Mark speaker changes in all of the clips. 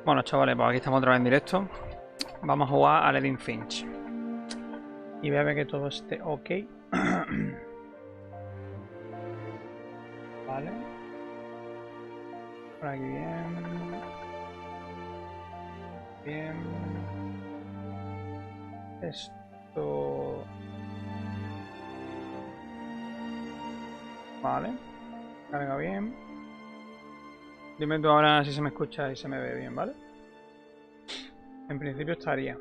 Speaker 1: Bueno, chavales, pues aquí estamos otra vez en directo. Vamos a jugar al Edith Finch. Y voy a ver que todo esté ok. Vale. Por aquí bien. Bien. Esto... Vale. Carga bien. Dime tú ahora si se me escucha y se me ve bien, ¿vale? En principio estaría.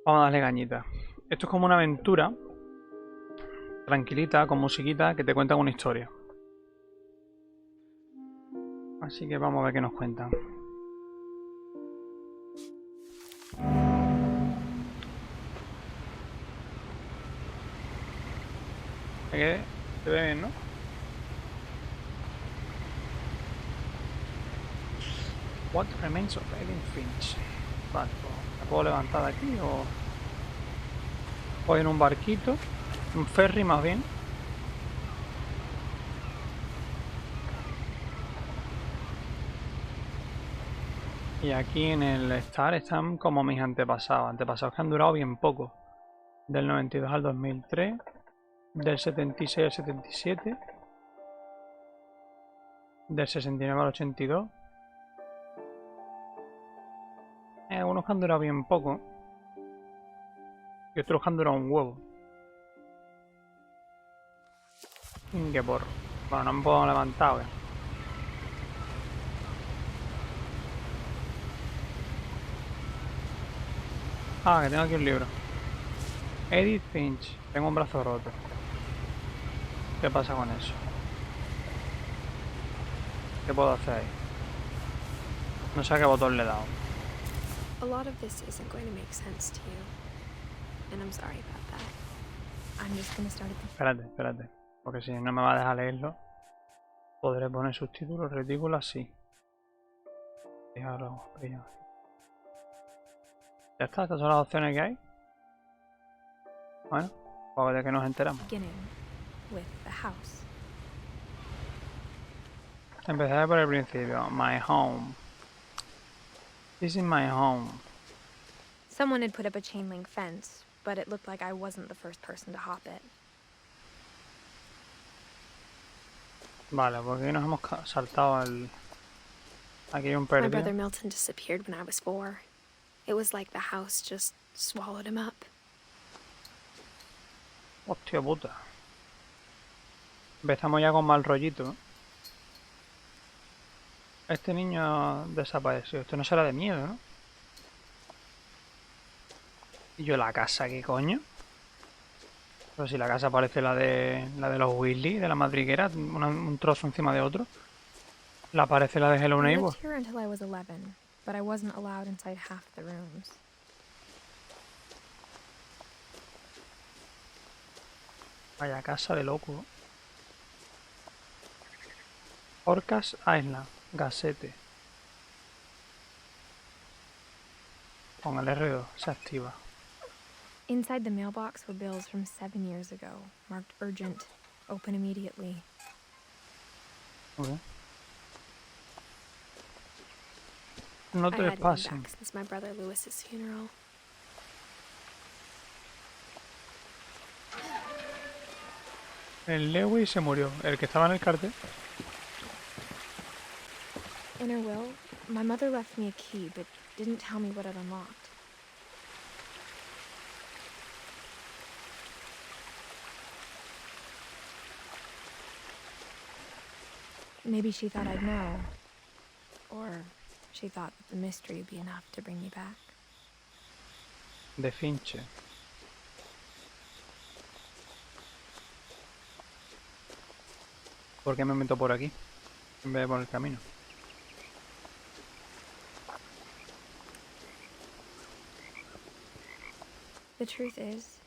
Speaker 1: Vamos a darle cañita. Esto es como una aventura tranquilita, con musiquita, que te cuentan una historia. Así que vamos a ver qué nos cuentan. Se ve bien, ¿no? What remains of Edith Finch. Vale, pues, ¿la puedo levantar de aquí o...? Voy en un barquito, un ferry más bien. Y aquí en el Star están como mis antepasados. Antepasados que han durado bien poco. Del 92 al 2003. Del 76 al 77. Del 69 al 82. Unos que han durado bien poco. Y otros que han durado un huevo. Qué porro. Bueno, no me puedo levantar, ¿eh? Ah, que tengo aquí un libro. Edith Finch. Tengo un brazo roto. ¿Qué pasa con eso? ¿Qué puedo hacer ahí? No sé a qué botón le he dado.
Speaker 2: A lot of this isn't going to make sense to you. And I'm sorry about that. I'm just going to start at the...
Speaker 1: Espérate. Porque si no me va a dejar leerlo, podré poner subtítulos ridículos así. Fijaros, ya está, estas son las opciones que hay. Bueno, a ver de qué nos enteramos.
Speaker 2: beginning with the house.
Speaker 1: Empezaré por el principio. My home. This is my home.
Speaker 2: Someone had put up a chain link fence, but it looked like I wasn't the first person to hop it.
Speaker 1: Vale, porque nos hemos saltado al... Aquí hay un
Speaker 2: My
Speaker 1: perdido.
Speaker 2: brother Milton disappeared when I was 4. It was like the house just swallowed him up.
Speaker 1: Hostia puta. Empezamos ya con mal rollito. Este niño desapareció. Esto no será de miedo, ¿no? ¿Y yo la casa qué coño? Pero si la casa parece la de los Weasley, de la madriguera, un trozo encima de otro. La parece la de Hello
Speaker 2: I
Speaker 1: Neighbor.
Speaker 2: lived here until I was 11, but I wasn't allowed inside half the rooms.
Speaker 1: Vaya casa de loco. Orcas Island, Gatete. Con el R2 se activa.
Speaker 2: Inside the mailbox were bills from 7 years ago, marked urgent, open immediately.
Speaker 1: Okay. No
Speaker 2: I
Speaker 1: te
Speaker 2: hadn't been
Speaker 1: pasen.
Speaker 2: back since my brother Lewis's funeral.
Speaker 1: El Lewis se murió. El que estaba en el cartel.
Speaker 2: In her will, my mother left me a key, but didn't tell me what it unlocked. Maybe she thought I'd know. Or she thought that the mystery would be enough to bring me back.
Speaker 1: De Finch. ¿Por qué me meto por aquí? En vez de por el camino.
Speaker 2: The truth is,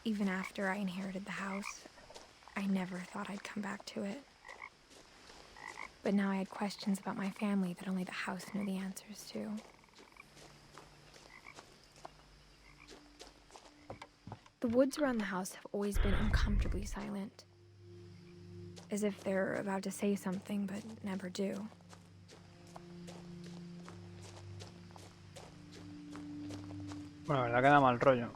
Speaker 2: even after I inherited the house, I never thought I'd come back to it. But now I had questions about my family that only the house knew the answers to. The woods around the house have always been uncomfortably silent. As if they're about to say something, but never do.
Speaker 1: Bueno, la verdad que da mal rollo.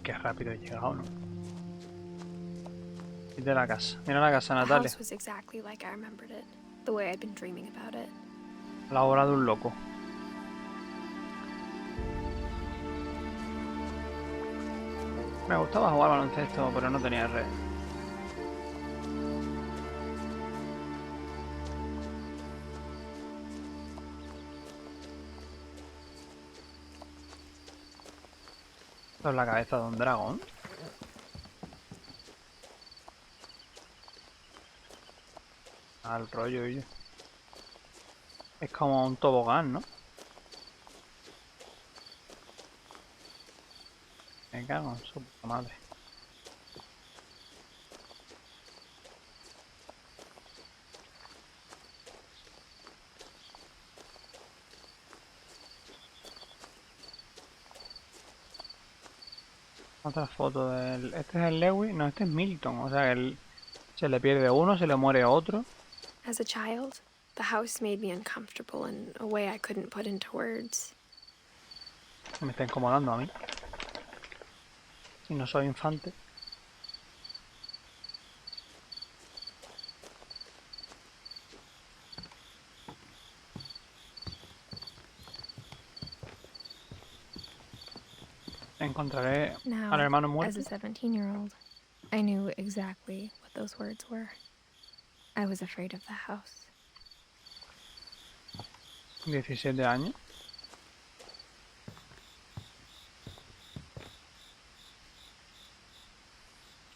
Speaker 1: que rápido he llegado, ¿no? Y de la casa. Mira la casa,
Speaker 2: The
Speaker 1: Natalia.
Speaker 2: house was exactly like I remembered it, the way I'd been dreaming about it.
Speaker 1: La obra de un loco. Me gustaba jugar baloncesto, pero no tenía red. Esto es la cabeza de un dragón. Al rollo, y es como un tobogán, ¿no? Me cago en su puta madre. Otra foto del... Este es el Lewis, no, este es Milton. O sea, se le pierde uno, se le muere otro.
Speaker 2: As a child, the house made me uncomfortable in a way I couldn't put into words.
Speaker 1: Me está incomodando a mí. Si no soy infante. Encontraré
Speaker 2: Now,
Speaker 1: al hermano
Speaker 2: as
Speaker 1: muerto.
Speaker 2: a 17-year-old, I knew exactly what those words were. I was afraid of the house.
Speaker 1: 17 años.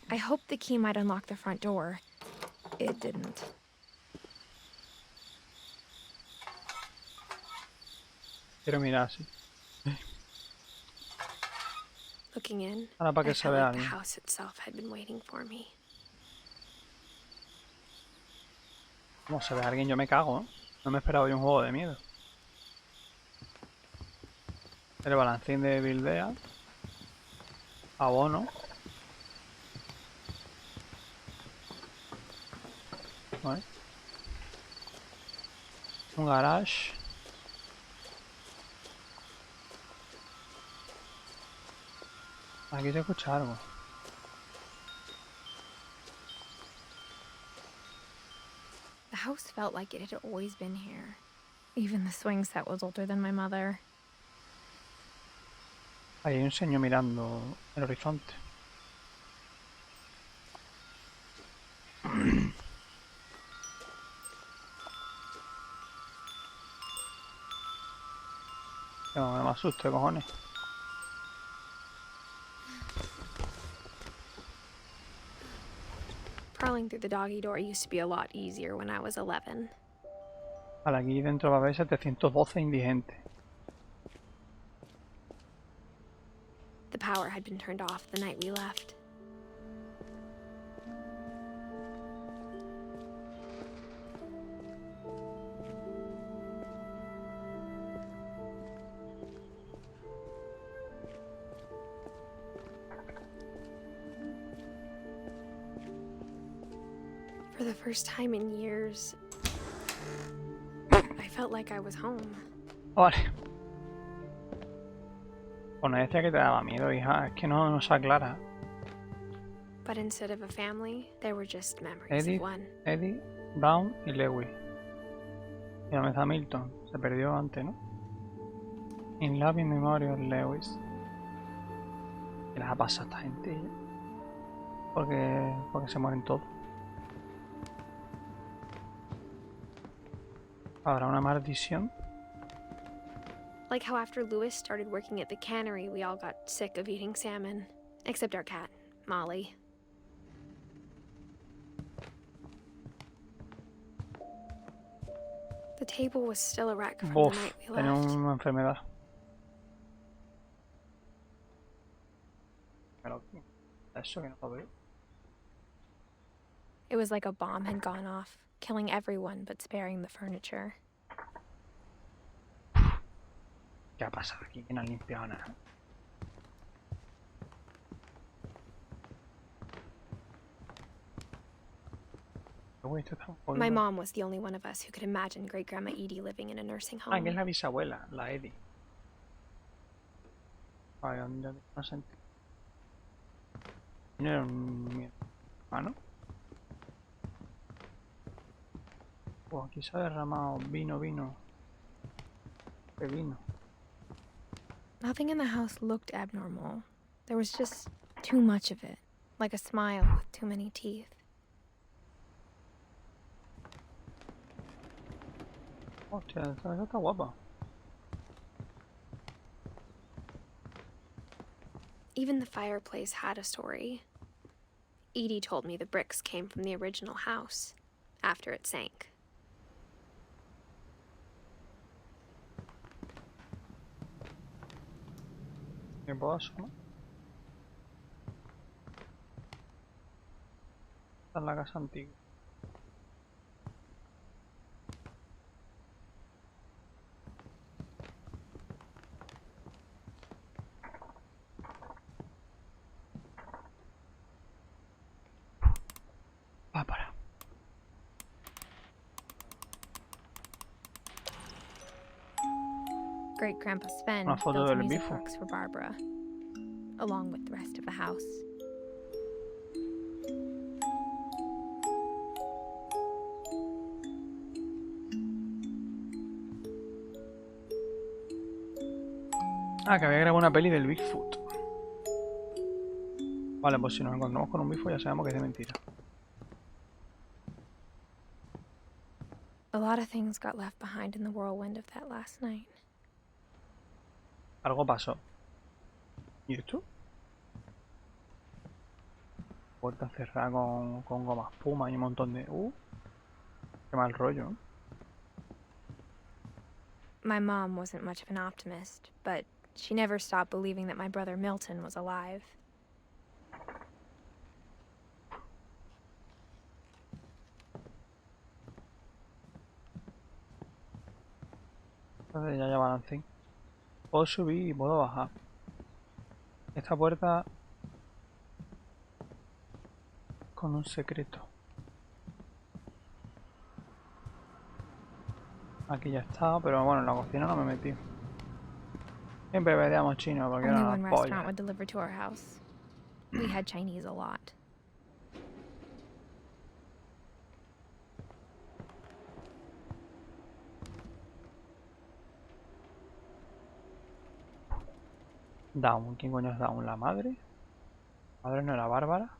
Speaker 2: I hoped the key might unlock the front door. It didn't.
Speaker 1: Quiero mirar así.
Speaker 2: Looking in,
Speaker 1: Ahora para
Speaker 2: I
Speaker 1: que se
Speaker 2: felt
Speaker 1: vea
Speaker 2: like the
Speaker 1: bien.
Speaker 2: house itself had been waiting for me.
Speaker 1: Como se ve a alguien, yo me cago, ¿eh? No me esperaba yo un juego de miedo. El balancín de buildea. Abono. ¿Vale? Un garage. Aquí se escucha algo.
Speaker 2: The house felt like it had always been here. Even the swing set was older than my mother.
Speaker 1: Ahí hay un señor mirando el horizonte. No me asuste, cojones.
Speaker 2: Crawling through the doggy door used to be a lot easier when I was 11.
Speaker 1: Vale, aquí dentro va a haber 712 indigentes.
Speaker 2: The power had been turned off the night we left. For the first time in years, I felt like I was home.
Speaker 1: Vale. Bueno, decía que te daba miedo, hija. Es que no se aclara.
Speaker 2: But instead of a family, there were just memories
Speaker 1: Edith,
Speaker 2: of one.
Speaker 1: Edith, Brown y Lewis. Y dónde está Milton. Se perdió antes, ¿no? In Love in Memory of Lewis. ¿Qué les ha pasado a esta gente? Porque se mueren todos. ¿Habrá una maldición?
Speaker 2: Like how after Lewis started working at the cannery, we all got sick of eating salmon. Except our cat, Molly. The table was still a wreck from the
Speaker 1: Bof,
Speaker 2: night we
Speaker 1: tenía
Speaker 2: left.
Speaker 1: una enfermedad. Eso que no lo veo.
Speaker 2: It was like a bomb had gone off, killing everyone but sparing the furniture.
Speaker 1: ¿Qué ha pasado aquí? Que no han limpiado nada. Uy, esto está un poco...
Speaker 2: My mom was the only one of us who could imagine Great Grandma Edie living in a nursing
Speaker 1: Ah, que es
Speaker 2: home.
Speaker 1: la bisabuela, la Edith. Vale, ¿dónde no sentí? ¿No era mi hermano? Pues aquí se ha derramado vino. ¿Qué vino?
Speaker 2: Nothing in the house looked abnormal. There was just too much of it, like a smile with too many teeth.
Speaker 1: Hostia, esa está guapa.
Speaker 2: Even the fireplace had a story. Edie told me the bricks came from the original house, after it sank.
Speaker 1: ¿Qué pasa, no? Esta es la casa antigua. Va para.
Speaker 2: Great Grandpa Sven
Speaker 1: Una foto
Speaker 2: built a
Speaker 1: del
Speaker 2: music
Speaker 1: bifo.
Speaker 2: box for Barbara, along with the rest of the house.
Speaker 1: Ah, que había grabado una peli del Bigfoot. Vale, pues si nos encontramos con un bifo ya sabemos que es de mentira.
Speaker 2: A lot of things got left behind in the whirlwind of that last night.
Speaker 1: Algo pasó. ¿Y esto? Puerta cerrada con goma espuma y un montón de... qué mal rollo, ¿no?
Speaker 2: My mom wasn't much of an optimist, but she never stopped believing that my brother Milton was alive.
Speaker 1: Entonces ya balancín. Puedo subir y puedo bajar. Esta puerta... con un secreto. Aquí ya está, pero bueno, en la cocina no me he metido. Siempre pedíamos chino porque
Speaker 2: Only
Speaker 1: era
Speaker 2: one
Speaker 1: una
Speaker 2: restaurant
Speaker 1: polla.
Speaker 2: would deliver to our house. We had Chinese a lot.
Speaker 1: Down, ¿quién coño es Down? ¿La madre? ¿La madre no era Bárbara?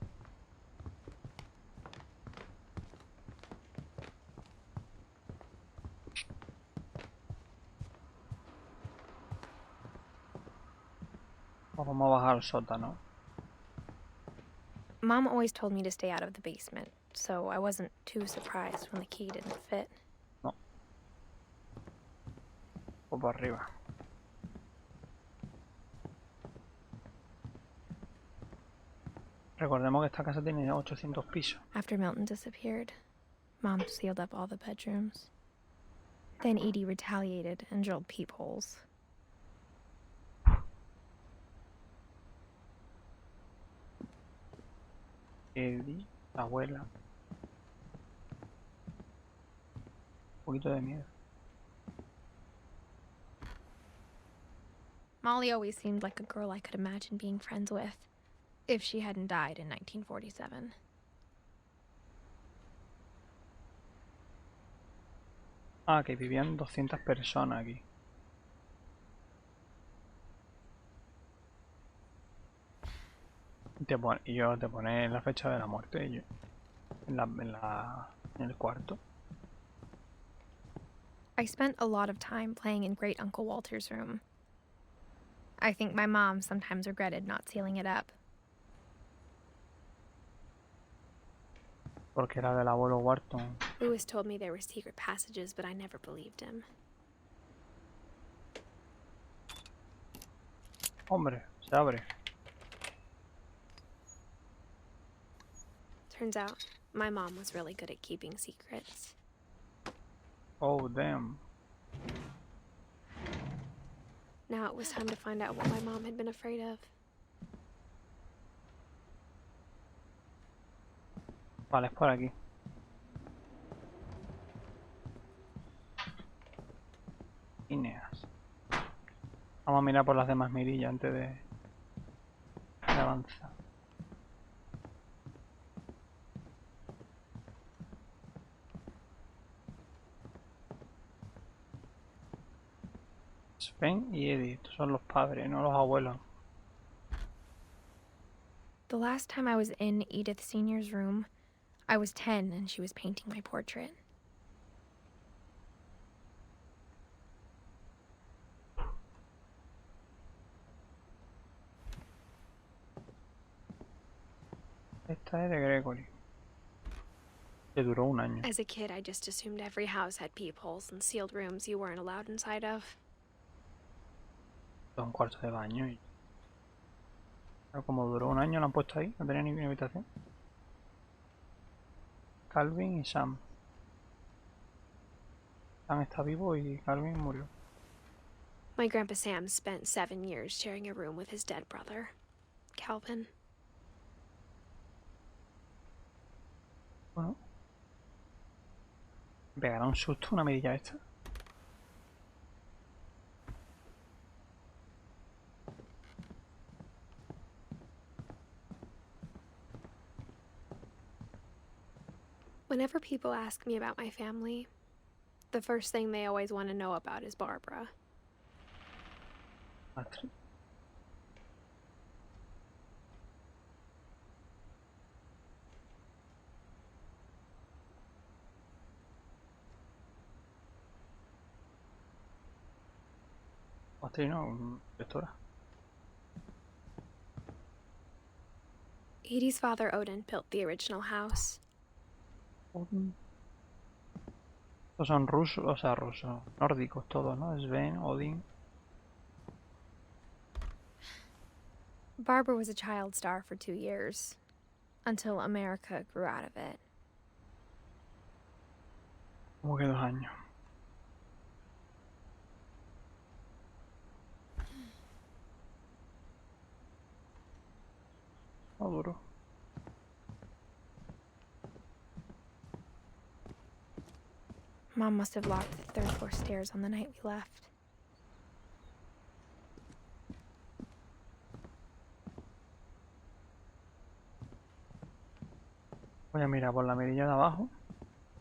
Speaker 1: Vamos a bajar al sótano.
Speaker 2: Mom always told me to stay out of the basement, so I wasn't too surprised when the key didn't fit.
Speaker 1: No. O por arriba. Recordemos que esta casa tiene 800 pisos.
Speaker 2: After Milton disappeared, Mom sealed up all the bedrooms. Then Edie retaliated and drilled peepholes.
Speaker 1: Edith, la abuela. Un poquito de miedo.
Speaker 2: Molly always seemed like a girl I could imagine being friends with, if she hadn't died in 1947.
Speaker 1: Ah, que vivían 200 personas aquí. Y yo te pone la fecha de la muerte y yo, en el cuarto.
Speaker 2: I spent a lot of time playing in Great Uncle Walter's room. I think my mom sometimes regretted not sealing it up.
Speaker 1: Porque era del abuelo Wharton.
Speaker 2: Lewis told me there were secret passages, but I never believed him.
Speaker 1: Hombre, se abre.
Speaker 2: Turns out, my mom was really good at keeping secrets.
Speaker 1: Oh, damn.
Speaker 2: Now it was time to find out what my mom had been afraid of.
Speaker 1: Vale, es por aquí. Líneas. Vamos a mirar por las demás mirillas antes de avanzar. Finch y Edith son los padres, no los abuelos.
Speaker 2: The last time I was in Edith Sr.'s room, I was 10 and she was painting my portrait.
Speaker 1: Esta es de Gregory. Que duró un año.
Speaker 2: As a kid, I just assumed every house had peepholes and sealed rooms you weren't allowed inside of.
Speaker 1: Un cuarto de baño y... Pero como duró un año lo han puesto ahí, no tenía ninguna habitación. Calvin y Sam. Sam está vivo y Calvin murió.
Speaker 2: My grandpa Sam spent 7 years sharing a room with his dead brother, Calvin.
Speaker 1: Bueno. Me pegará un susto una mirilla esta.
Speaker 2: Whenever people ask me about my family, the first thing they always want to know about is Barbara.
Speaker 1: Astrid. Astrid no, lectora.
Speaker 2: Edie's father Odin built the original house.
Speaker 1: Estos son rusos, o sea, rusos, nórdicos todos, ¿no? Sven, Odin.
Speaker 2: Barbara was a child star for 2 years, until America grew out of it.
Speaker 1: Como que 2 años. No duro.
Speaker 2: Mom must have locked the 3rd floor stairs on the night we left.
Speaker 1: Voy a mirar por la mirilla de abajo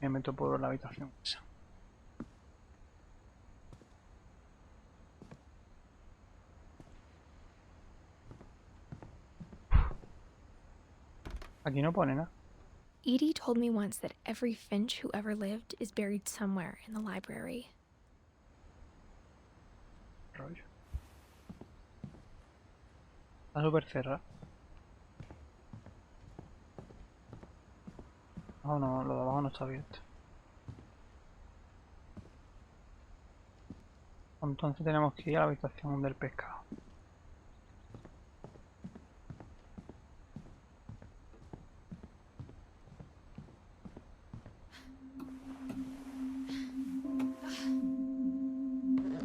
Speaker 1: y me meto por la habitación esa. Aquí no pone nada.
Speaker 2: Edie told me once that every Finch who ever lived is buried somewhere in the library.
Speaker 1: Rollo. Está súper cerrada. Oh no, lo de abajo no está abierto. Entonces tenemos que ir a la habitación del pescado.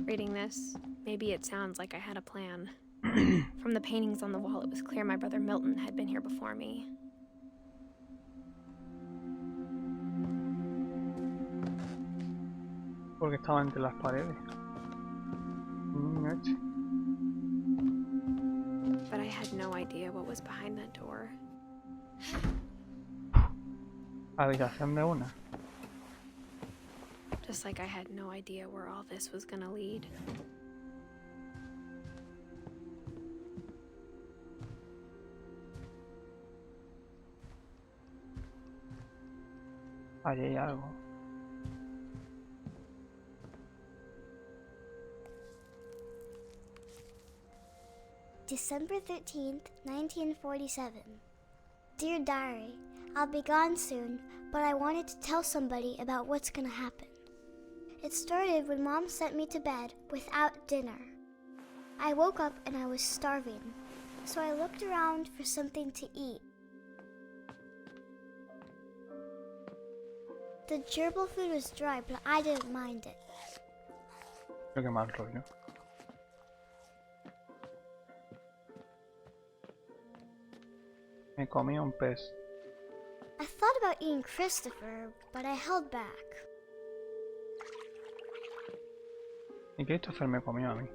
Speaker 2: Reading this, maybe it sounds like I had a plan. From the paintings on the wall, it was clear my brother Milton had been here before me.
Speaker 1: Porque estaba entre las paredes.
Speaker 2: But I had no idea what was behind that door.
Speaker 1: Habitación de una.
Speaker 2: Just like I had no idea where all this was gonna lead.
Speaker 1: Allí hay algo.
Speaker 3: December 13th, 1947. Dear Diary, I'll be gone soon, but I wanted to tell somebody about what's gonna happen. It started when Mom sent me to bed without dinner. I woke up and I was starving, so I looked around for something to eat. The gerbil food was dry, but I didn't mind it.
Speaker 1: Creo que mal rollo. Me comí un pez.
Speaker 3: I thought about eating Christopher, but I held back.
Speaker 1: Y Christopher me comió a mí.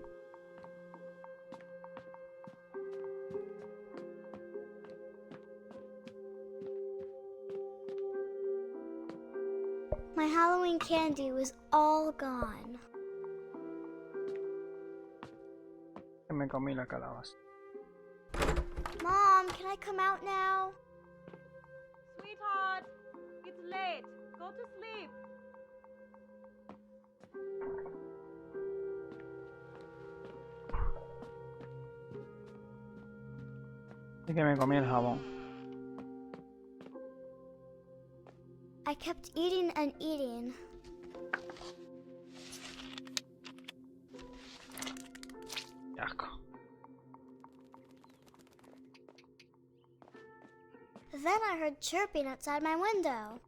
Speaker 3: My Halloween candy was all gone.
Speaker 1: Me comí la calabaza.
Speaker 3: Mom, can I come out now?
Speaker 4: Sweetheart, it's late. Go to sleep.
Speaker 1: Y que me comí el jabón.
Speaker 3: I kept eating and eating.
Speaker 1: Qué asco.
Speaker 3: Then I heard chirping outside my window.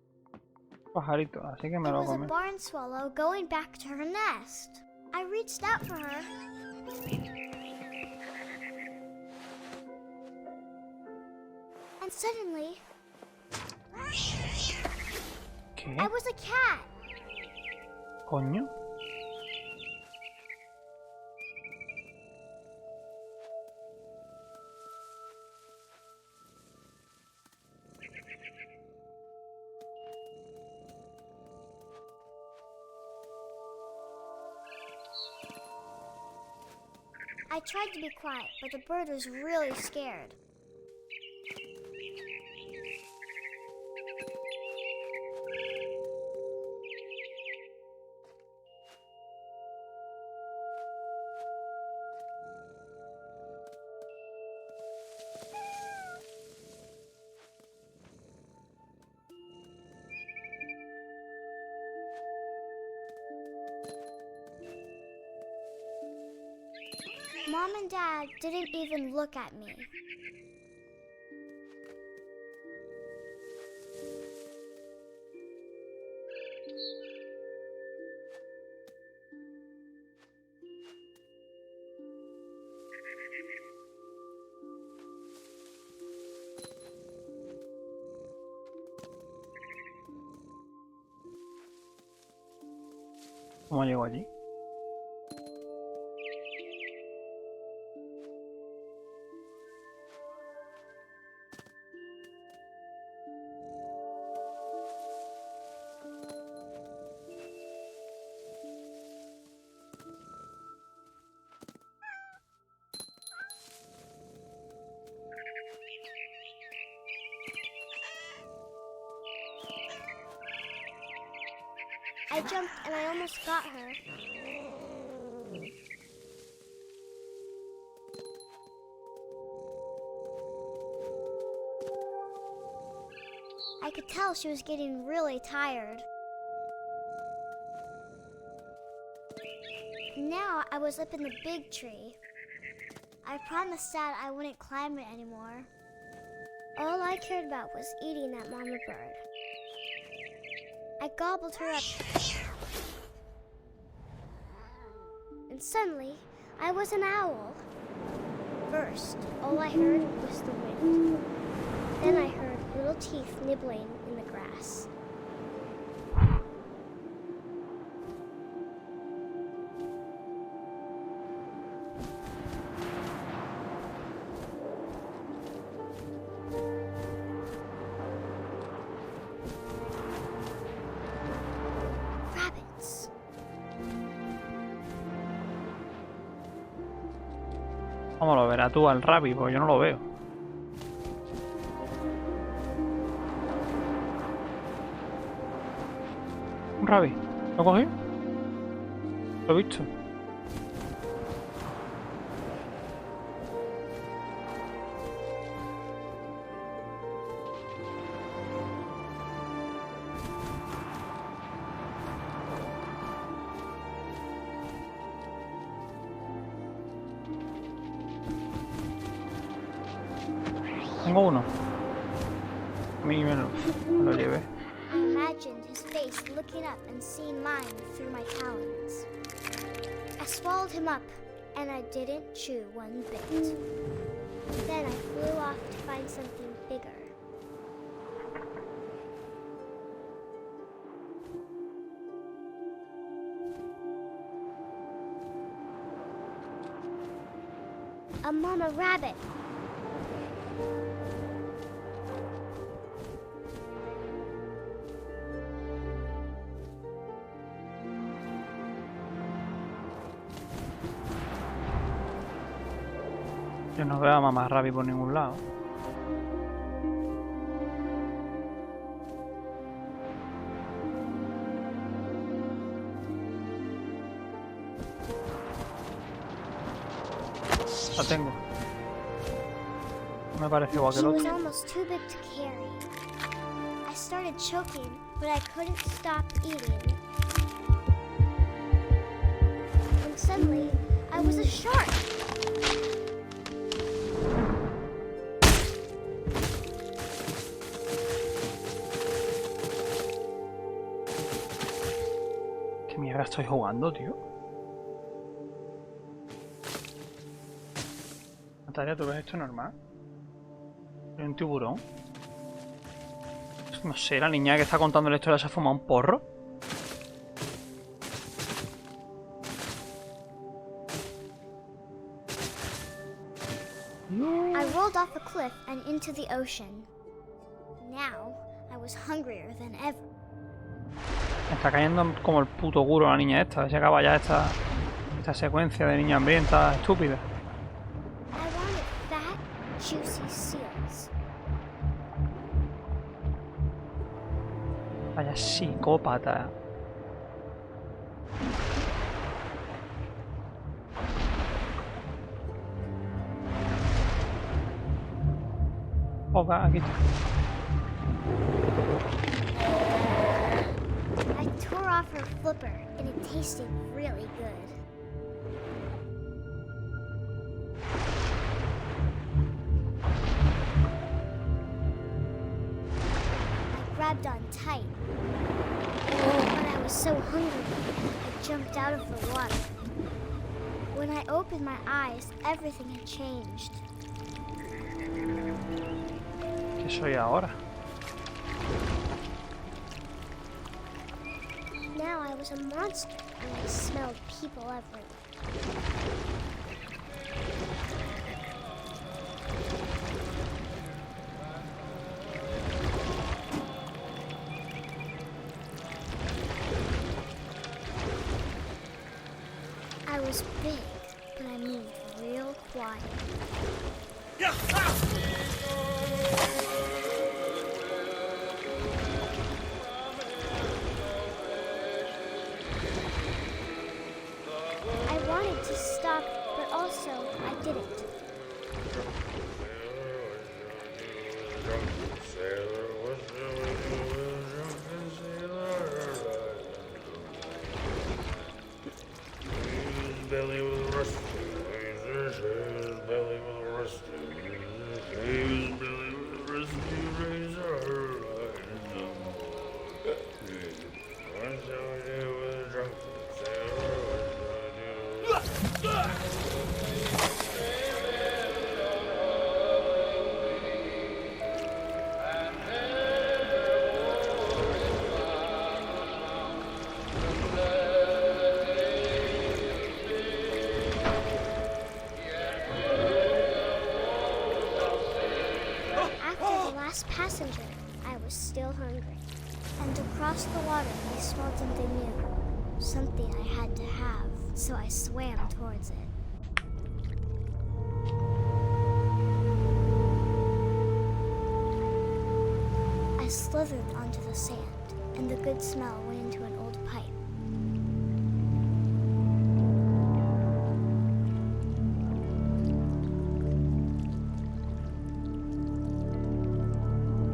Speaker 1: Pajarito, así que me
Speaker 3: It
Speaker 1: lo
Speaker 3: was a
Speaker 1: comí.
Speaker 3: barn swallow going back to her nest. I reached out for her. And suddenly,
Speaker 1: ¿Qué?
Speaker 3: I was a cat.
Speaker 1: ¿Coño?
Speaker 3: I tried to be quiet, but the bird was really scared. Mom and Dad didn't even look at me.
Speaker 1: ¿Cómo llegó allí?
Speaker 3: I jumped and I almost got her. I could tell she was getting really tired. Now I was up in the big tree. I promised Dad I wouldn't climb it anymore. All I cared about was eating that mama bird. I gobbled her up. And suddenly, I was an owl. First, all I heard was the wind. Then I heard little teeth nibbling in the grass. Rabbits.
Speaker 1: ¿Cómo lo verás tú al rabbit? Porque yo no lo veo. ¿Un rabbit? ¿Lo cogí? Lo he visto. Tengo uno. A mí me lo llevé.
Speaker 3: I imagined his face looking up and seeing mine through my talons. I swallowed him up, and I didn't chew one bit. Then I flew off to find something bigger. A mama rabbit.
Speaker 1: Yo no veo a mamá Rabbit por ningún lado. La tengo. Me parece igual que el
Speaker 3: She was
Speaker 1: otro.
Speaker 3: almost too big to carry. I started choking, but I couldn't stop eating. And suddenly, I was a shark.
Speaker 1: ¿Qué mierda estoy jugando, tío? Natalia, ¿tú ves esto normal? ¿Hay un tiburón? No sé, la niña que está contando la historia se ha fumado un porro.
Speaker 3: I rolled off the cliff and into the ocean. Now, I was hungrier than ever.
Speaker 1: Me está cayendo como el puto culo la niña esta. A ver si acaba ya esta secuencia de niña hambrienta estúpida.
Speaker 3: I wanted fat, juicy seals.
Speaker 1: Vaya psicópata. Oga, aquí está.
Speaker 3: I tore off her flipper, and it tasted really good. I grabbed on tight. But I was so hungry, I jumped out of the water. When I opened my eyes, everything had changed.
Speaker 1: ¿Qué soy ahora?
Speaker 3: Now I was a monster, and I smelled people everywhere. I was big, but I moved real quiet. I wanted to stop, but also I didn't.
Speaker 5: Belly was rusty, his belly was rusty, his belly was rusty, razor. What shall we do with a drunken sailor? What shall we do?
Speaker 3: Passenger, I was still hungry. And across the water, I smelled something new. Something I had to have, so I swam towards it. I slithered onto the sand, and the good smell went into an old pipe.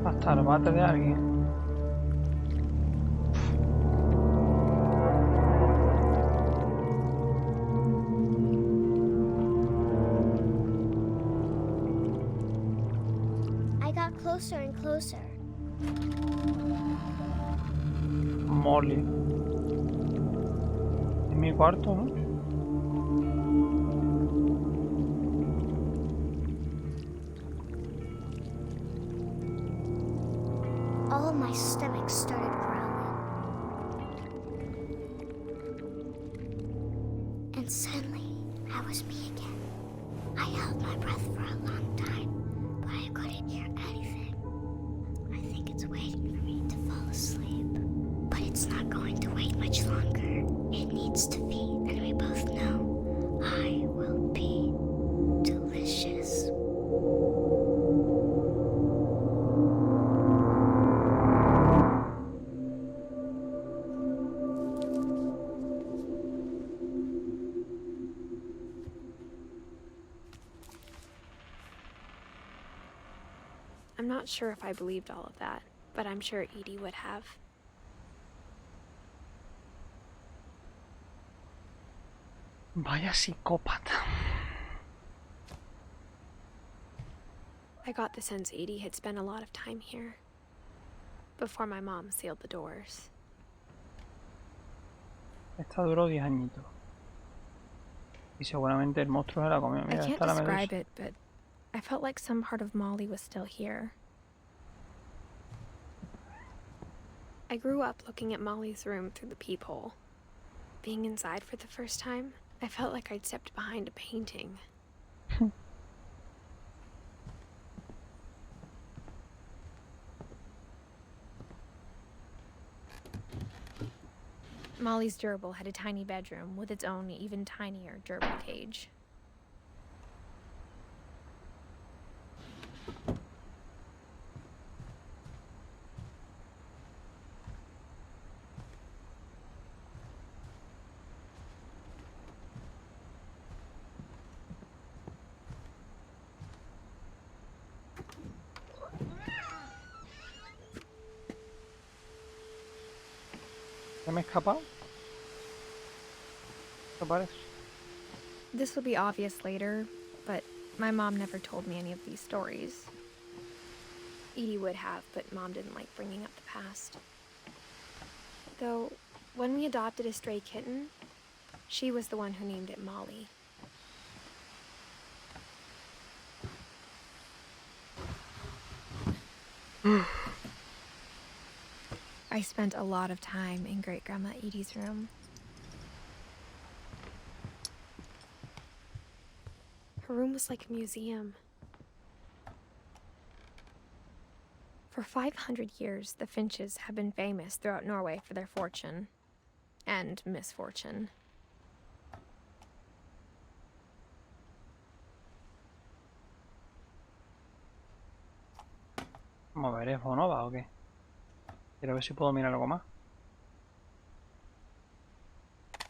Speaker 1: Hasta el bate de alguien.
Speaker 3: I got closer and closer.
Speaker 1: Molly. En mi cuarto, ¿no?
Speaker 3: Suddenly, I was me again. I held my breath for a long time, but I couldn't hear anything. I think it's waiting for me to fall asleep. But it's not going to wait much longer. It needs to feed, and we both know I will be delicious.
Speaker 2: I'm not sure if I believed all of that, but I'm sure Edie would have.
Speaker 1: Vaya psicópata.
Speaker 2: I got the sense Edie had spent a lot of time here before my mom sealed the doors.
Speaker 1: Esta duró 10 añitos. Y seguramente el monstruo se la comió.
Speaker 2: I
Speaker 1: Mira,
Speaker 2: can't
Speaker 1: esta la
Speaker 2: describe
Speaker 1: medusa.
Speaker 2: it, but I felt like some part of Molly was still here. I grew up looking at Molly's room through the peephole. Being inside for the first time, I felt like I'd stepped behind a painting. Molly's gerbil had a tiny bedroom with its own even tinier gerbil cage.
Speaker 1: ¿Qué me he escapado? ¿Qué parece?
Speaker 2: This will be obvious later, but my mom never told me any of these stories. Edie would have, but Mom didn't like bringing up the past. Though, when we adopted a stray kitten, she was the one who named it Molly. I spent a lot of time in Great-Grandma Edie's room. Her room was like a museum. For 500 years, the Finches have been famous throughout Norway for their fortune and misfortune.
Speaker 1: Vamos a ver, ¿es Bonova o qué? Quiero ver si puedo mirar algo más.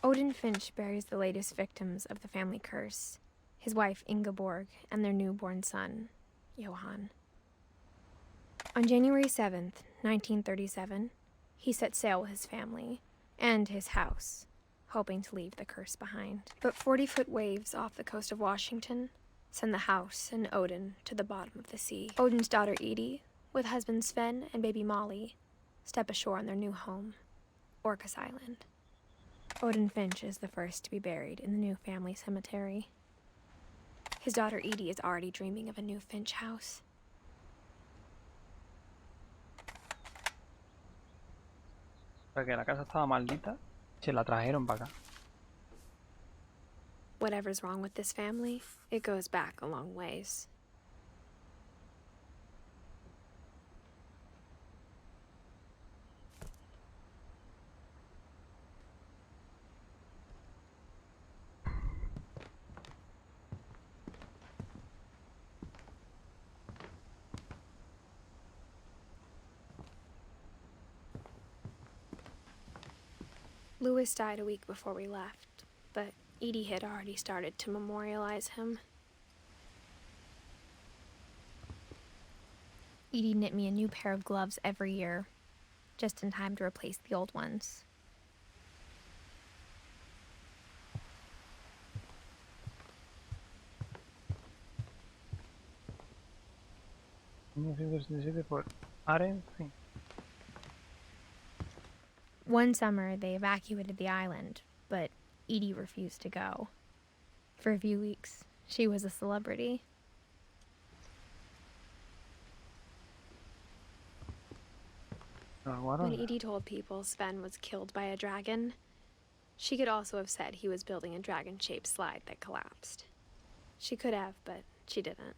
Speaker 2: Odin Finch buries the latest victims of the family curse, his wife Ingeborg and their newborn son, Johan. On January 7th, 1937, he set sail with his family and his house, hoping to leave the curse behind. But 40-foot waves off the coast of Washington send the house and Odin to the bottom of the sea. Odin's daughter Edie, with husband Sven and baby Molly, step ashore on their new home, Orcas Island. Odin Finch is the first to be buried in the new family cemetery. His daughter Edie is already dreaming of a new Finch house.
Speaker 1: Porque la casa estaba maldita, se la trajeron para acá.
Speaker 2: Whatever's wrong with this family, it goes back a long ways. Louis died a week before we left, but Edie had already started to memorialize him. Edie knit me a new pair of gloves every year, just in time to replace the old ones.
Speaker 1: Por Aren, sí.
Speaker 2: One summer, they evacuated the island, but Edie refused to go. For a few weeks, she was a celebrity. When Edie told people Sven was killed by a dragon, She could also have said he was building a dragon-shaped slide that collapsed. She could have, but she didn't.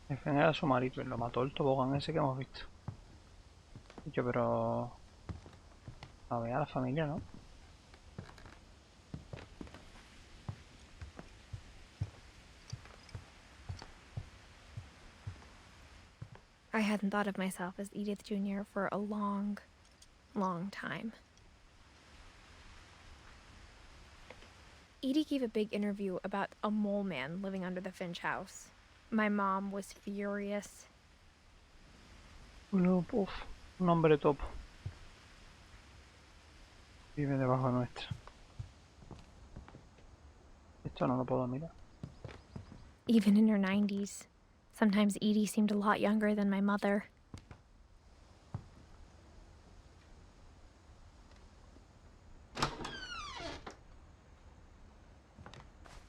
Speaker 1: Defender a su marido y lo mató el tobogán ese que hemos visto. Yo, pero... A ver, a la familia, ¿no?
Speaker 2: I hadn't thought of myself as Edith Jr. for a long, long time. Edie gave a big interview about a mole man living under the Finch house. My mom was furious.
Speaker 1: Un hombre topo. Vive debajo nuestra. Esto no lo puedo mirar.
Speaker 2: Even in her 90s, sometimes Edie seemed a lot younger than my mother.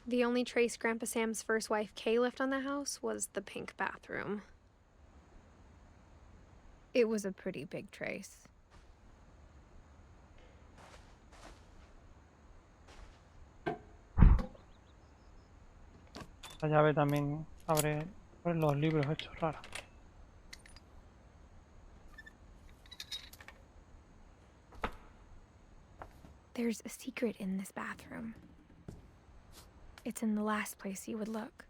Speaker 2: The only trace Grandpa Sam's first wife, Kay, left on the house was the pink bathroom. It was a pretty big trace.
Speaker 1: La llave también abre los libros estos raros.
Speaker 2: There's a secret in this bathroom. It's in the last place you would look.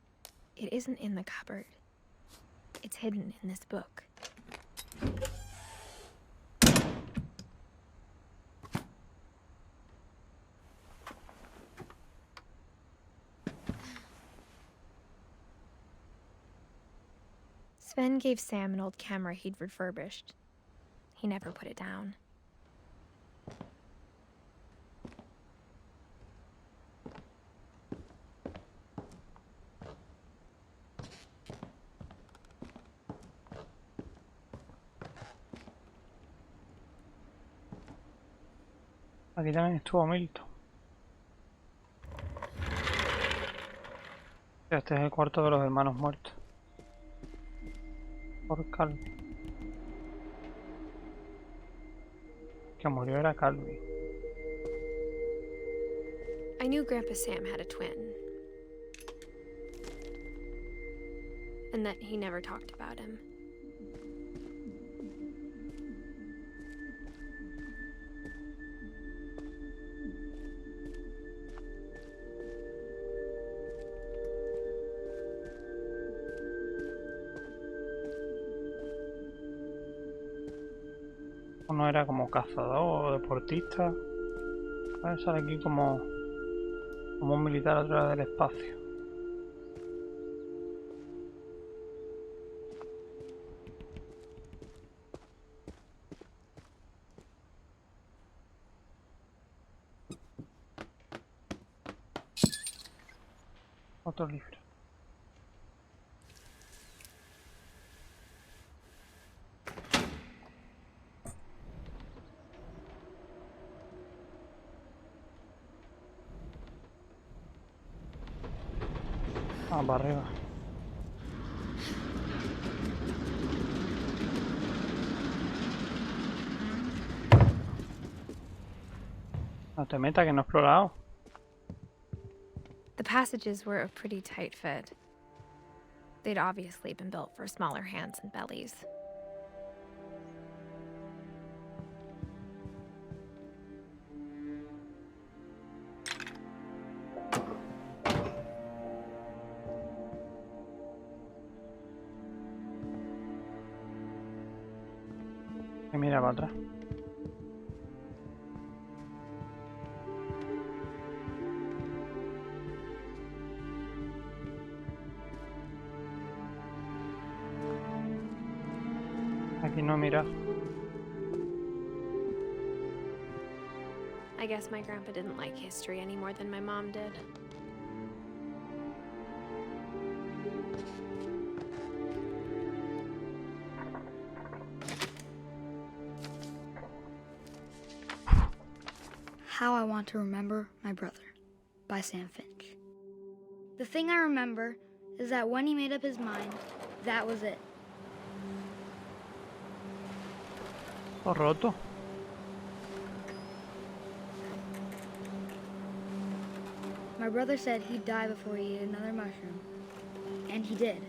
Speaker 2: It isn't in the cupboard. It's hidden in this book. Sven gave Sam an old camera he'd refurbished. He never put it down.
Speaker 1: Aquí también estuvo Milton. Este es el cuarto de los hermanos muertos. Por Calvi. Que murió era Calvi.
Speaker 2: I knew Grandpa Sam had a twin. And that he never talked about him.
Speaker 1: Uno era como cazador o deportista. Ahora sale aquí como un militar a través del espacio. Otro libro. Ah, para arriba. No te metas que no he explorado.
Speaker 2: The passages were a pretty tight fit. They'd obviously been built for smaller hands and bellies.
Speaker 1: Y mira para atrás. Aquí no mira.
Speaker 2: I guess my grandpa didn't like history any more than my mom did.
Speaker 6: How I Want to Remember My Brother by Sam Finch. The thing I remember is that when he made up his mind, that was it.
Speaker 1: Todo roto.
Speaker 6: My brother said he'd die before he ate another mushroom. And he did.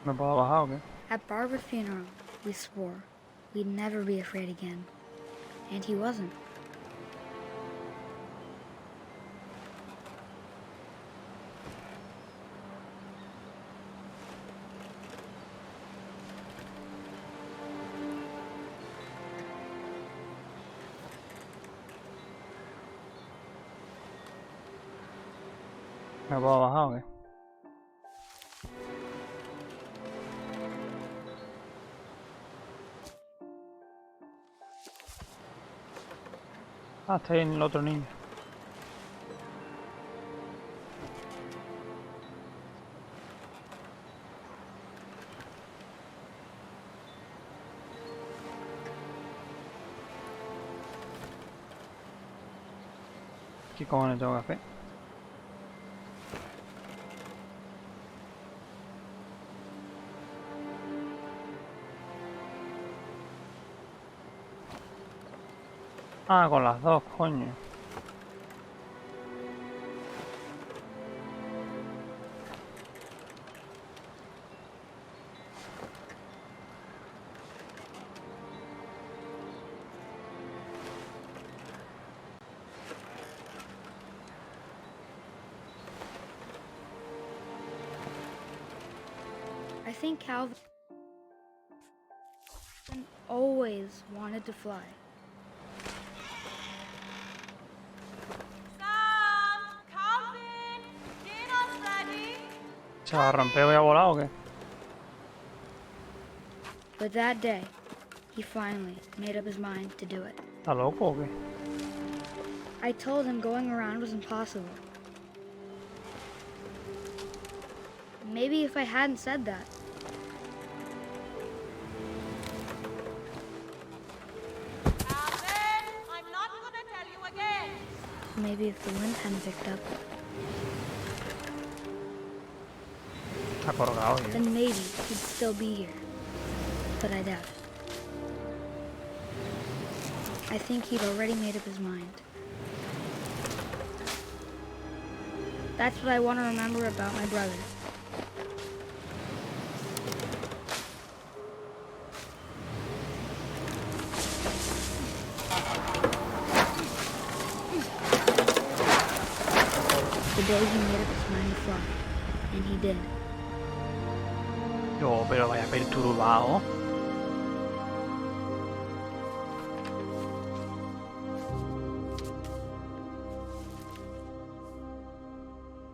Speaker 1: ¿Me puedo bajar o qué?
Speaker 6: At Barbara's funeral, we swore we'd never be afraid again. And he wasn't.
Speaker 1: ¿Me puedo bajar o qué? Ah, está ahí el otro niño. ¿Qué cojones tengo que hacer? Ah, con las dos, coño.
Speaker 6: I think Calvin always wanted to fly.
Speaker 4: Sam! Calvin! Dinner's ready!
Speaker 1: ¿Se va a romper o voy a volar o qué?
Speaker 6: But that day, he finally made up his mind to do it.
Speaker 1: ¿Está loco o qué?
Speaker 6: I told him going around was impossible. Maybe if I hadn't said that,
Speaker 4: Calvin! I'm not gonna tell you again!
Speaker 6: maybe if the wind hadn't picked up,
Speaker 1: Está colgado, tío.
Speaker 6: then maybe he'd still be here. But I doubt it. I think he'd already made up his mind. That's what I want to remember about my brother. The day he made up his mind to fly. And he did.
Speaker 1: Yo, pero vaya perturbado.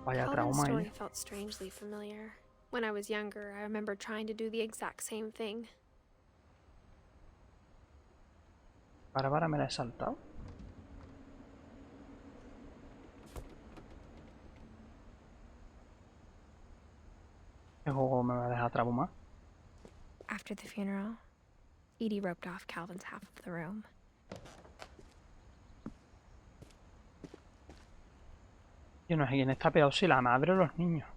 Speaker 1: Vaya
Speaker 2: Calvin's
Speaker 1: trauma,
Speaker 2: story felt strangely familiar. When I was younger, I remember trying to do the exact same thing.
Speaker 1: Bárbara, me la he saltado. ¿Qué juego me va a dejar traumar?
Speaker 2: After the funeral, Edie roped off Calvin's half of the room.
Speaker 1: Yo no sé quién está peor, si la madre o los niños.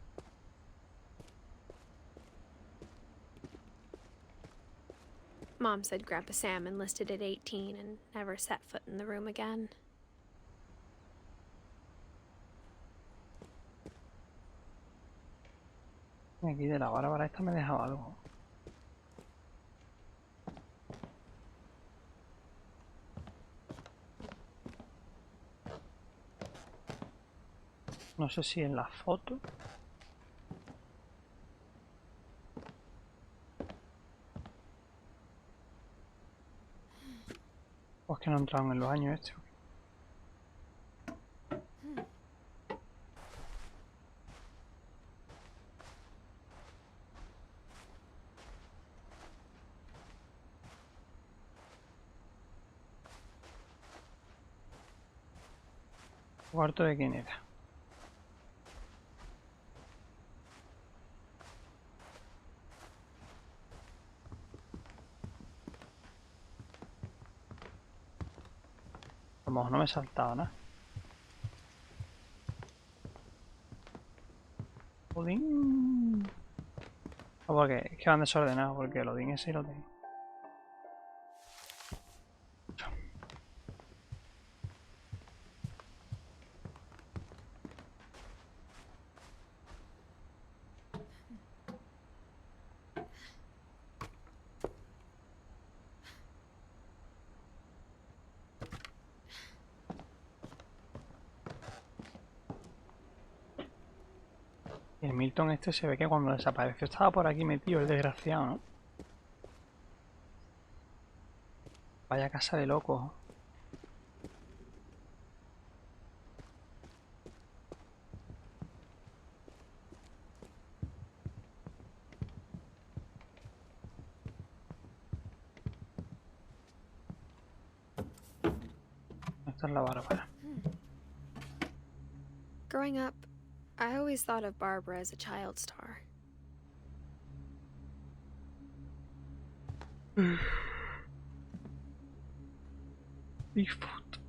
Speaker 2: Mom said Grandpa Sam enlisted at 18 and never set foot in the room again.
Speaker 1: Y aquí de la Bárbara esta me dejaba algo. No sé si en la foto. O es que no entraron en los años estos. ¿Cuarto de quién era? A lo mejor no me he saltado nada. Odín. O porque es que van desordenados, porque el Odín ese lo tengo. Y el Milton este se ve que cuando desapareció estaba por aquí metido, el desgraciado, ¿no? Vaya casa de locos. Esta es la Bárbara.
Speaker 2: Growing up, I always thought of Barbara as a child star.
Speaker 1: Bigfoot.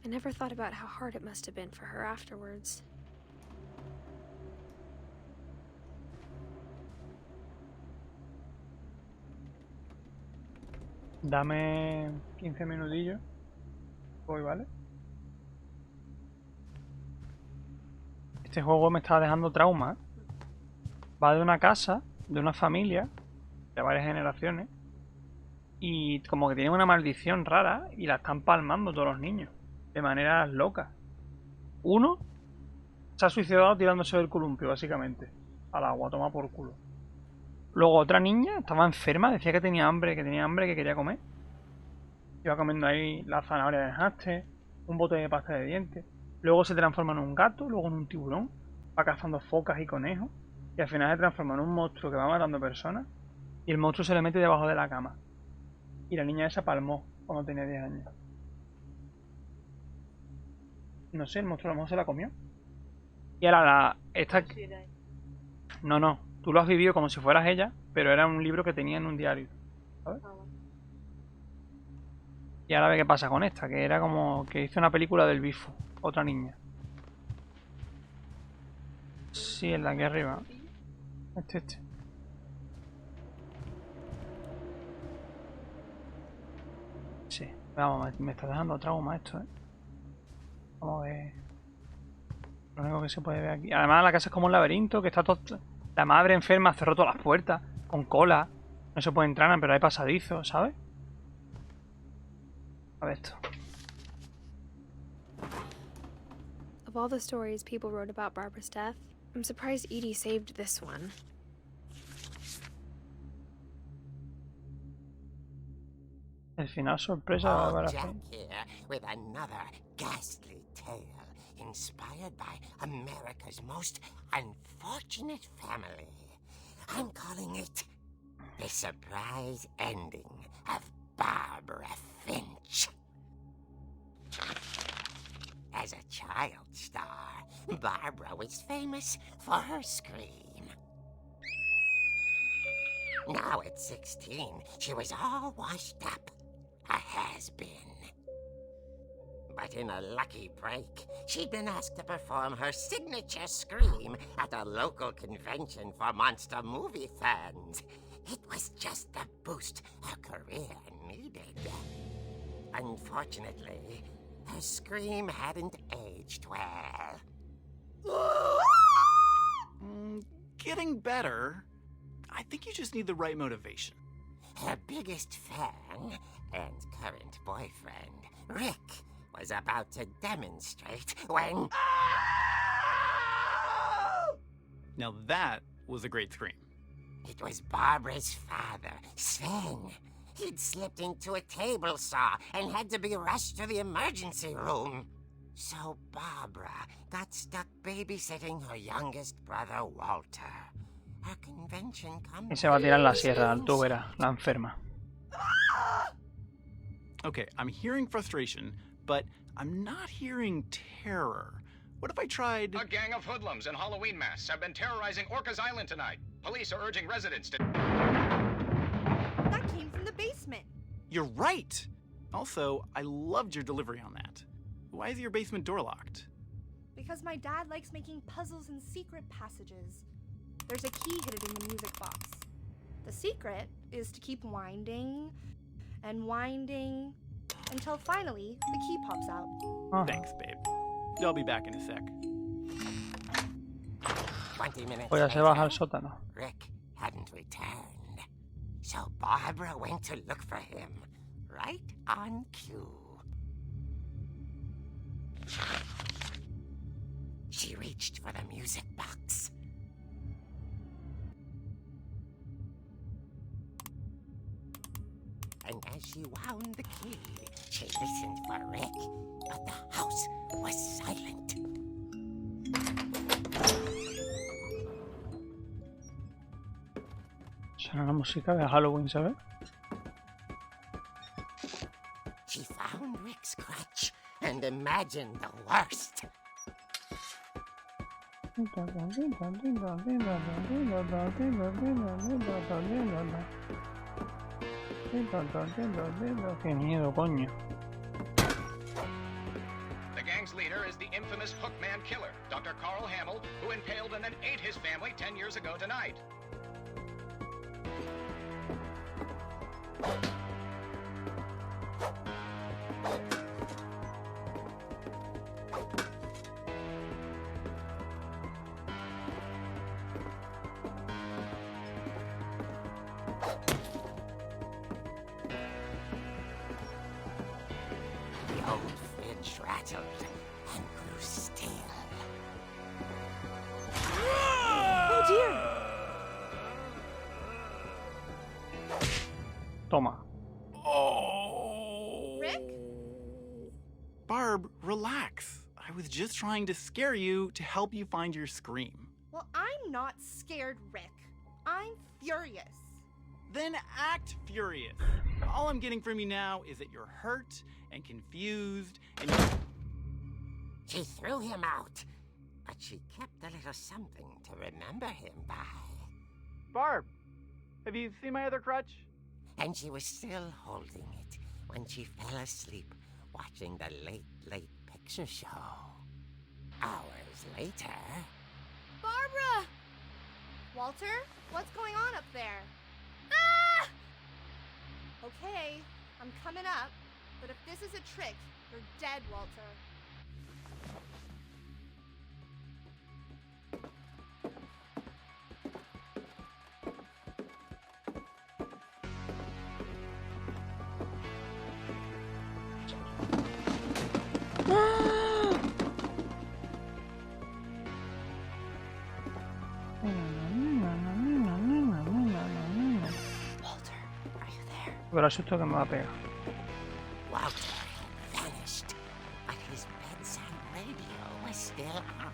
Speaker 2: I never thought about how hard it must have been for her afterwards.
Speaker 1: Dame 15 minutillos. Voy, ¿vale? Este juego me estaba dejando trauma. Va de una casa, de una familia, de varias generaciones. Y como que tienen una maldición rara y la están palmando todos los niños. De manera loca. Uno se ha suicidado tirándose del columpio, básicamente. Al agua, toma por culo. Luego otra niña estaba enferma, decía que tenía hambre, que quería comer. Iba comiendo ahí la zanahoria de haste, un bote de pasta de dientes. Luego se transforma en un gato, luego en un tiburón. Va cazando focas y conejos. Y al final se transforma en un monstruo que va matando personas. Y el monstruo se le mete debajo de la cama. Y la niña esa palmó cuando tenía 10 años. No sé, el monstruo a lo mejor se la comió. Y ahora esta... No, tú lo has vivido como si fueras ella, pero era un libro que tenía en un diario, ¿sabes? Y ahora ve qué pasa con esta, que era como que hizo una película del bifo, otra niña. Sí, en la que arriba. Este. Sí, vamos, me está dejando trauma esto, ¿eh? Vamos a ver. Lo único que se puede ver aquí. Además, la casa es como un laberinto, que está todo... La madre enferma cerró todas las puertas, con cola. No se puede entrar, pero hay pasadizos, ¿sabes? A ver esto.
Speaker 2: Of all the stories people wrote about Barbara's death, I'm surprised Edie saved this one.
Speaker 1: El final sorpresa de
Speaker 7: Oh,
Speaker 1: Bárbara
Speaker 7: Jack
Speaker 1: Finch.
Speaker 7: here with another ghastly tale inspired by America's most unfortunate family. I'm calling it The Surprise Ending of Barbara Finch. As a child star, Barbara was famous for her scream. Now at 16, she was all washed up. A has-been. But in a lucky break, she'd been asked to perform her signature scream at a local convention for monster movie fans. It was just the boost her career needed. Unfortunately, her scream hadn't aged well.
Speaker 8: Getting better. I think you just need the right motivation.
Speaker 7: Her biggest fan and current boyfriend, Rick, was about to demonstrate when...
Speaker 8: Now that was a great scream.
Speaker 7: It was Barbara's father, Sven. He'd slipped into a table saw and had to be rushed to the emergency room. So Barbara got stuck babysitting her youngest brother, Walter. Her convention
Speaker 1: Y se va a tirar la sierra, tú verás, la enferma.
Speaker 8: Okay, I'm hearing frustration, but I'm not hearing terror. What if I tried...
Speaker 9: A gang of hoodlums in Halloween masks have been terrorizing Orcas Island tonight. Police are urging residents to...
Speaker 4: That came from the basement.
Speaker 8: You're right! Also, I loved your delivery on that. Why is your basement door locked?
Speaker 10: because my dad likes making puzzles and secret passages. There's a key hidden in the music box. The secret is to keep winding and winding until finally the key pops out.
Speaker 1: Ah.
Speaker 8: Thanks, babe. I'll be back in a sec.
Speaker 7: 20 minutes
Speaker 1: Pues ya se baja al
Speaker 7: later,
Speaker 1: sótano.
Speaker 7: Rick hadn't returned. So Barbara went to look for him, right on cue. She reached for the music box. And as she wound the key, she listened for Rick, but the house was silent.
Speaker 1: Suena la música de Halloween, ¿sabes?
Speaker 7: She found Rick's crutch and imagined the worst.
Speaker 1: Qué miedo, coño.
Speaker 9: The gang's leader is the infamous Hookman killer, Dr. Carl Hamill, who impaled and then ate his family 10 years ago tonight.
Speaker 7: The old fridge rattled and grew still.
Speaker 10: Oh dear!
Speaker 1: Toma.
Speaker 8: Oh.
Speaker 10: Rick?
Speaker 8: Barb, relax. I was just trying to scare you to help you find your scream.
Speaker 10: Well, I'm not scared, Rick. I'm furious.
Speaker 8: Then act furious. All I'm getting from you now is that you're hurt and confused and
Speaker 7: She threw him out, but she kept a little something to remember him by.
Speaker 8: Barb, have you seen my other crutch?
Speaker 7: And she was still holding it when she fell asleep watching the late picture show. Hours later...
Speaker 10: Barbara! Walter, what's going on up there? Ah! Okay, I'm coming up, but if this is a trick, you're dead, Walter. Walter, are you there?
Speaker 1: Pero el susto que me va a pegar.
Speaker 7: Walter had vanished, but his bedside radio was still on.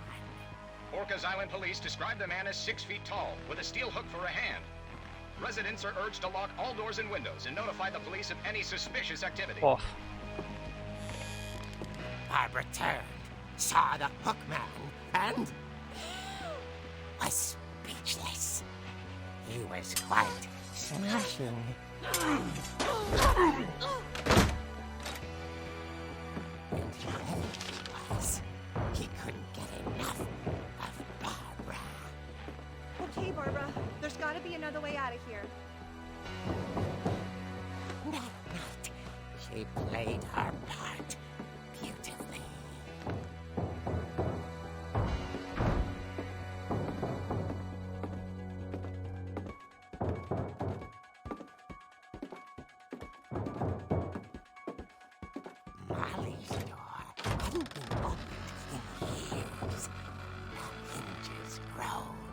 Speaker 9: Orcas Island police describe the man as 6 feet tall, with a steel hook for a hand. Residents are urged to lock all doors and windows and notify the police of any suspicious activity.
Speaker 1: Off.
Speaker 7: Barbara turned, saw the hook man, and was speechless. He was quite smashing. And he was. He couldn't get enough of Barbara.
Speaker 10: Okay, Barbara, there's gotta be another way out of here.
Speaker 7: That night, she played her part beautifully. Molly's door hadn't been opened in years. The hinges groaned.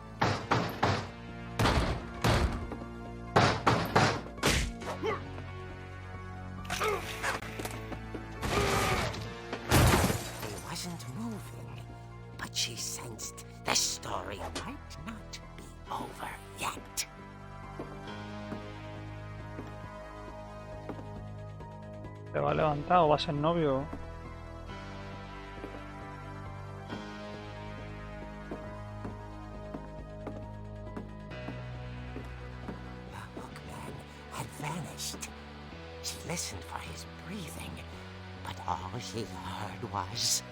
Speaker 7: He wasn't moving, but she sensed the story might not be over yet.
Speaker 1: ¿Te va a levantar o va a ser novio?
Speaker 7: The hookman had vanished. She listened for his breathing, but all she heard was...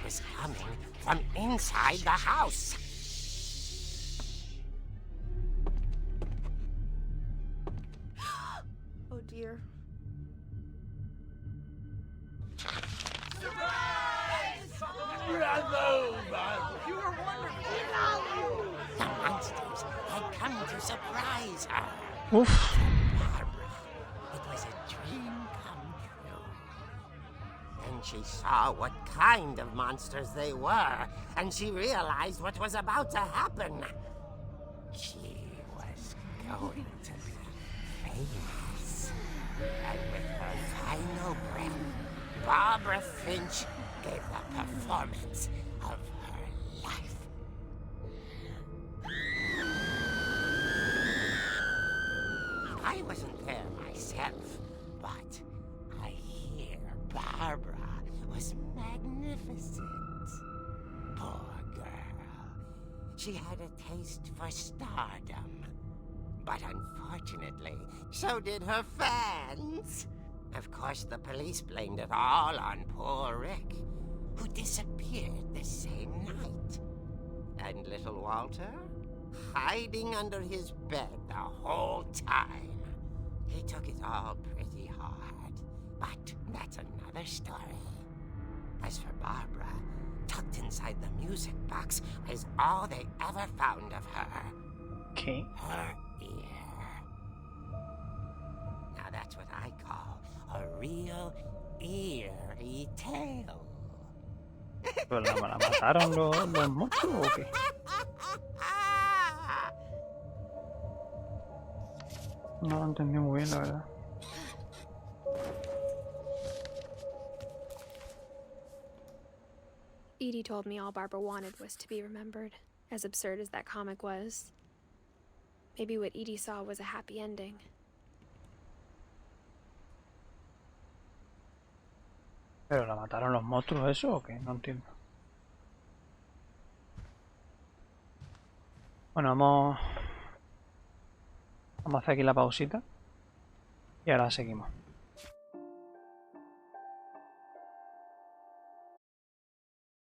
Speaker 7: was coming from inside the house.
Speaker 10: Oh dear.
Speaker 7: The monsters had come to surprise her.
Speaker 1: Uf.
Speaker 7: Barbara, it was a dream come true. Then she saw what kind of monsters they were, and she realized what was about to happen. She was going to be famous. And with her final breath, Barbara Finch gave the performance of her life. I wasn't there myself, but I hear Barbara was magnificent. Poor girl. She had a taste for stardom. But unfortunately, so did her fans. Of course, the police blamed it all on poor Rick, who disappeared the same night. And little Walter? Hiding under his bed the whole time. He took it all pretty hard, but that's another story. As for Barbara, tucked inside the music box is all they ever found of her.
Speaker 1: Okay.
Speaker 7: Her ear. Now that's what I call a real eerie tale.
Speaker 1: ¿Pero la mataron los monstruos o qué? No lo entendí muy bien, la verdad.
Speaker 2: Edie told me all Barbara wanted was to be remembered, as absurd as that comic was. Maybe what Edie saw was a happy ending.
Speaker 1: ¿Pero la mataron los monstruos eso o qué? No entiendo. Bueno, vamos a hacer aquí la pausita y ahora seguimos.